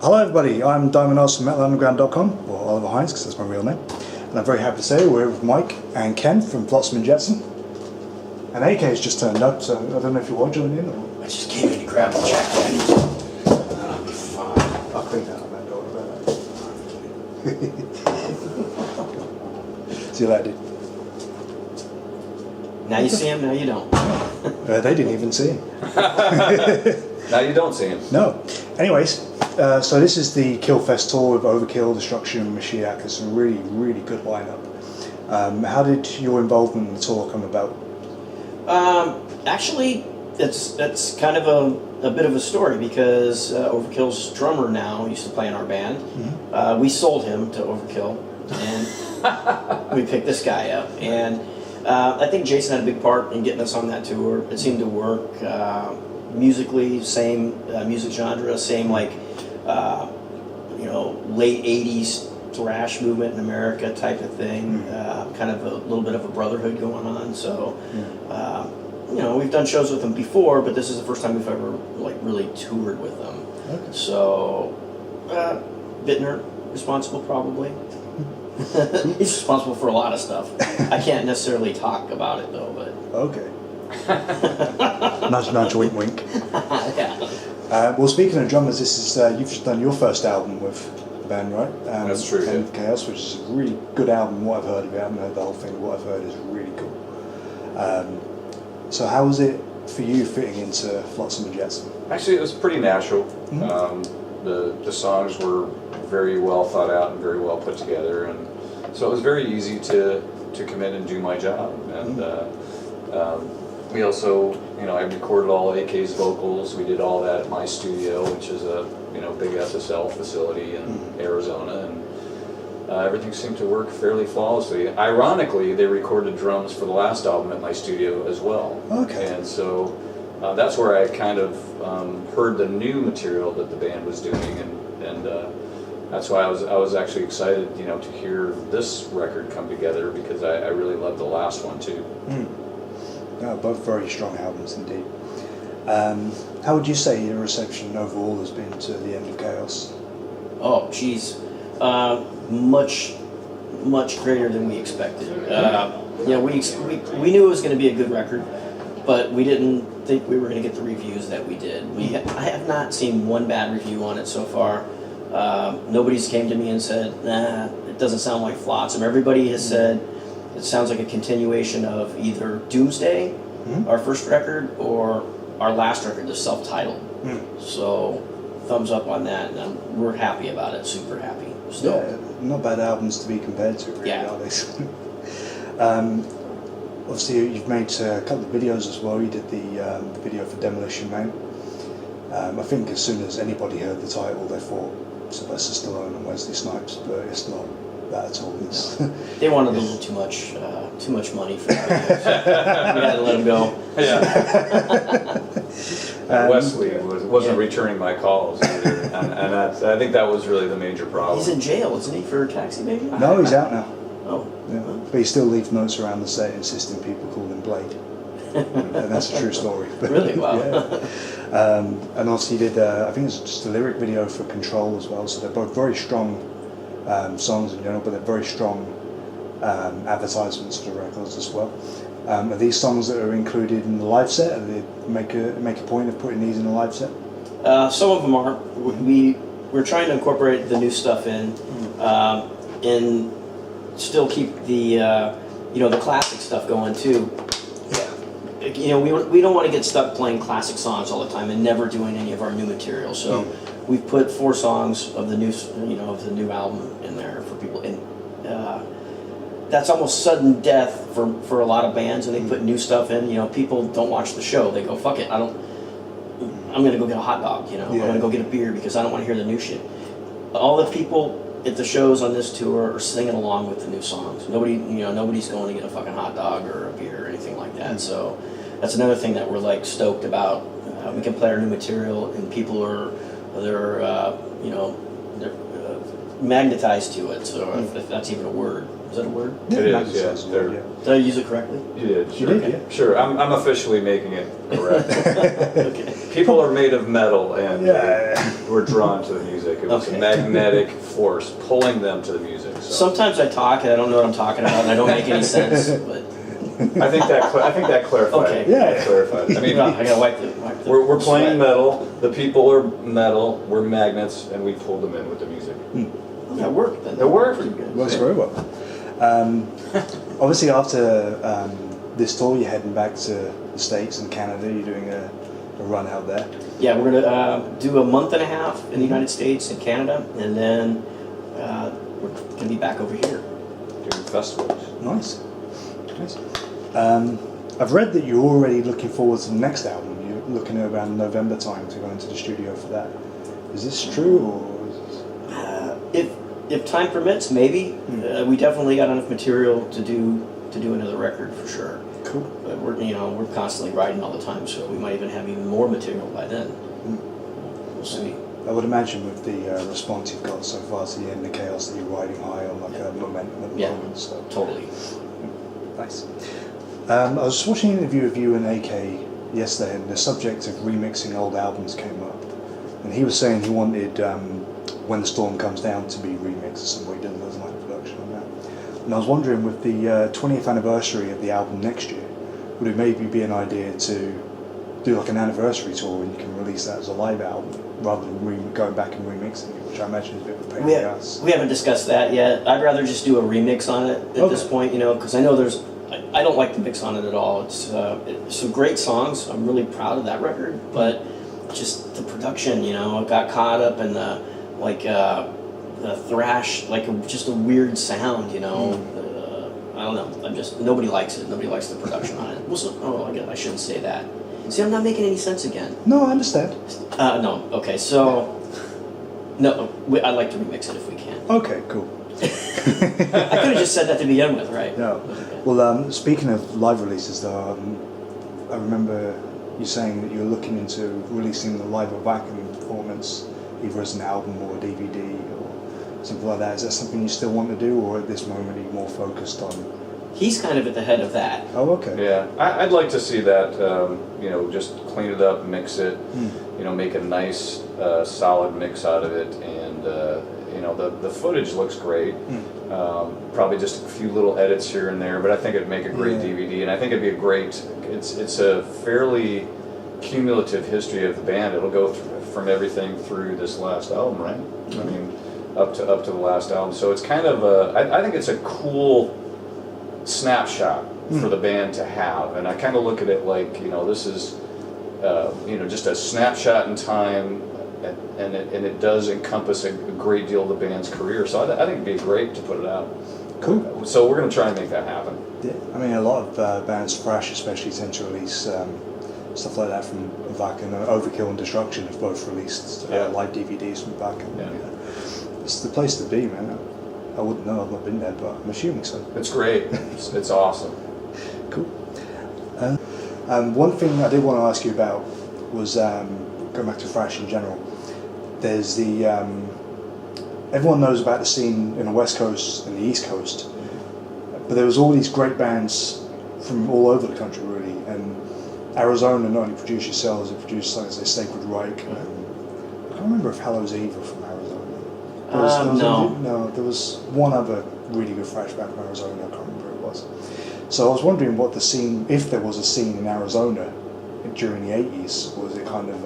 Hello everybody, I'm Diamond Oz from MetalUnderground.com, or Oliver Hines because that's my real name, and I'm very happy to say we're with Mike and Ken from Flotsam And Jetsam. And AK has just turned up, so I don't know if you want to join in or... I just came in to grab the jacket. I'll be fine. I'll clean that up, man, don't worry about that. See you later, dude. Now you see him, now you don't. They didn't even see him. Now you don't see him. No. Anyways, so this is the Killfest tour with Overkill, Destruction, Mashiach. It's a really, really good lineup. How did your involvement in the tour come about? Actually, that's kind of a bit of a story because Overkill's drummer now used to play in our band. Mm-hmm. We sold him to Overkill, and we picked this guy up. And I think Jason had a big part in getting us on that tour. It seemed to work. Musically, same music genre, same like late '80s thrash movement in America type of thing. Kind of a little bit of a brotherhood going on. So, we've done shows with them before, but this is the first time we've ever like really toured with them. Okay. So, Bittner responsible probably. He's responsible for a lot of stuff. I can't necessarily talk about it though, but okay. Nudge, nudge, wink, wink. Yeah. Well, speaking of drummers, this is you've just done your first album with the band, right? That's true. And Chaos, which is a really good album. What I've heard of it, I haven't heard the whole thing. But what I've heard is really cool. So, how was it for you fitting into Flotsam and Jetsam? Actually, it was pretty natural. Mm-hmm. The songs were very well thought out and very well put together, and so it was very easy to come in and do my job. And we also, I recorded all AK's vocals. We did all that at my studio, which is a big SSL facility in Arizona, and everything seemed to work fairly flawlessly. Ironically, they recorded drums for the last album at my studio as well. Okay. And so that's where I kind of heard the new material that the band was doing, and that's why I was actually excited, to hear this record come together because I really loved the last one too. No, both very strong albums indeed. How would you say your reception overall has been to the end of Chaos? Oh, geez. Much greater than we expected. We knew it was going to be a good record, but we didn't think we were going to get the reviews that we did. I have not seen one bad review on it so far. Nobody's came to me and said, nah, it doesn't sound like Flotsam. Everybody has said it sounds like a continuation of either Doomsday, our first record, or our last record, the self-titled. So, thumbs up on that, and we're happy about it, super happy. Still. Yeah, not bad albums to be compared to, really, are they? Obviously, you've made a couple of videos as well. You did the video for Demolition Man. I think as soon as anybody heard the title, they thought Sylvester Stallone and Wesley Snipes, but it's not that at all. They wanted a little too much money for the videos. We had to let them go. Yeah. Wesley wasn't returning my calls either, and I think that was really the major problem. He's in jail, isn't he, for Taxi Baby? No, he's out now. Oh. Yeah. But he still leaves notes around the set insisting people call him Blade. And that's a true story. Really? Wow. Yeah. And also he did, I think it's just a lyric video for Control as well, so they're both very strong songs in general, but they're very strong advertisements for the records as well. Are these songs that are included in the live set? Or do they make a point of putting these in the live set? Some of them are. We're trying to incorporate the new stuff in, and still keep the the classic stuff going too. Yeah. We don't want to get stuck playing classic songs all the time and never doing any of our new material. So we've put 4 songs of the new album in there for people, and that's almost sudden death for a lot of bands, and they put new stuff in. People don't watch the show. They go, fuck it, I'm gonna go get a hot dog. I'm gonna go get a beer because I don't want to hear the new shit. All the people at the shows on this tour are singing along with the new songs. Nobody's going to get a fucking hot dog or a beer or anything like that. So that's another thing that we're like stoked about. We can play our new material, and people are magnetized to it. So if that's even a word, is that a word? It is, Magnetized, yeah. They're- yeah. Did I use it correctly? You did, sure. You did, yeah. Sure, I'm officially making it correct. Okay. People are made of metal, and Yeah. we're drawn to the music. It was Okay. a magnetic force pulling them to the music. So Sometimes I talk and I don't know what I'm talking about, and I don't make any sense. But I think that clarified. Okay. Yeah. That clarified. I mean, I gotta wipe the. we're playing sweat. metal. The people are metal. We're magnets, and we pull them in with the music. That worked. Then. It worked. Pretty good. Works very well. Obviously, after this tour, you're heading back to the States and Canada. You're doing a run out there. Yeah, we're gonna do a month and a half in the United States and Canada, and then we're gonna be back over here. Doing festivals. Nice. Nice. I've read that you're already looking forward to the next album. You're looking at around November time to go into the studio for that. Is this true, or is If time permits, maybe. We definitely got enough material to do another record for sure. cool? But we're constantly writing all the time, so we might even have even more material by then. We'll see. I would imagine with the response you've got so far to the end of Chaos that you're riding high on like a momentum at the Yeah. moment. So Totally. nice. I was just watching an interview of you and AK yesterday, and the subject of remixing old albums came up. And he was saying he wanted When the Storm Comes Down to be remixed at some point. He doesn't like the production on that. And I was wondering, with the 20th anniversary of the album next year, would it maybe be an idea to do like an anniversary tour and you can release that as a live album rather than going back and remixing it, which I imagine is a bit of a pain in the ass. We haven't discussed that yet. I'd rather just do a remix on it at this point, because I know I don't like the mix on it at all. It's some great songs. I'm really proud of that record, but just the production, I got caught up in the thrash, just a weird sound, I don't know. Nobody likes it. Nobody likes the production on it. I shouldn't say that. See, I'm not making any sense again. No, I understand. No. Okay, so no, I'd like to remix it if we can. Okay, cool. I could have just said that to begin with, right? No. Okay. Well, speaking of live releases, though, I remember you saying that you were looking into releasing the live or vacuum performance, either as an album or a DVD or something like that. Is that something you still want to do, or at this moment are you more focused on? He's kind of at the head of that. Oh, okay. Yeah, I'd like to see that. Just clean it up, mix it. Make a nice, solid mix out of it, and the footage looks great. Probably just a few little edits here and there, but I think it'd make a great DVD, and I think it'd be a great. It's a fairly cumulative history of the band. It'll go from everything through this last album, right? I mean, up to the last album. So it's kind of I think it's a cool snapshot for the band to have, and I kind of look at it like this is just a snapshot in time, and it does encompass a great deal of the band's career. So I think it'd be great to put it out. Cool. So we're going to try and make that happen. Yeah. I mean, a lot of bands, thrash especially, tend to release stuff like that from Vacuum. Overkill and Destruction have both released live DVDs from Vacuum. Yeah. It's the place to be, man. I wouldn't know, I've not been there, but I'm assuming so. It's great. It's awesome. Cool. One thing I did want to ask you about was going back to thrash in general. There's the everyone knows about the scene in the West Coast and the East Coast, but there was all these great bands from all over the country, really. And Arizona not only produced yourselves, it produced, like I say, Sacred Reich. I can't remember if Hallows Eve were from Arizona. There was one other really good thrash band from Arizona. I can't remember who it was. So I was wondering what the scene, if there was a scene in Arizona during the 80s, or was it kind of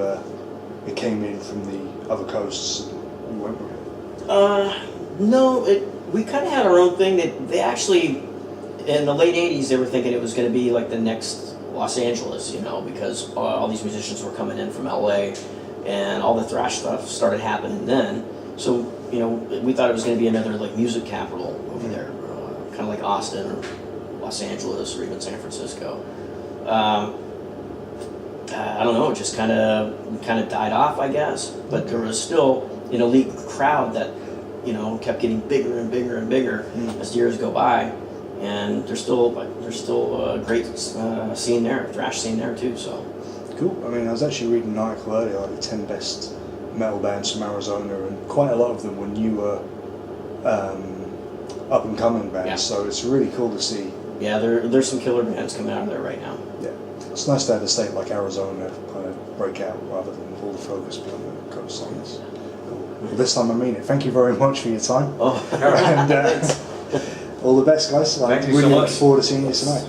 it came in from the other coasts and we went with it? No, we kind of had our own thing. They actually, in the late 80s, they were thinking it was going to be like the next Los Angeles, because all these musicians were coming in from LA, and all the thrash stuff started happening then. So, we thought it was going to be another like music capital over there, kind of like Austin or Los Angeles or even San Francisco. I don't know, it just kind of died off, I guess. But there was still an elite crowd that kept getting bigger and bigger and bigger as the years go by, and there's still a great scene there, thrash scene there too. So cool. I mean, I was actually reading an article earlier, like the 10 best metal bands from Arizona, and quite a lot of them were newer up and coming bands. Yeah. So it's really cool to see. Yeah, there's some killer bands coming out of there right now. Yeah, it's nice to have a state like Arizona kind of break out rather than all the focus be on the coastline. It's cool. Well, this time I mean it. Thank you very much for your time. Oh, And all the best, guys. I Thank you so really look much. forward to seeing you tonight.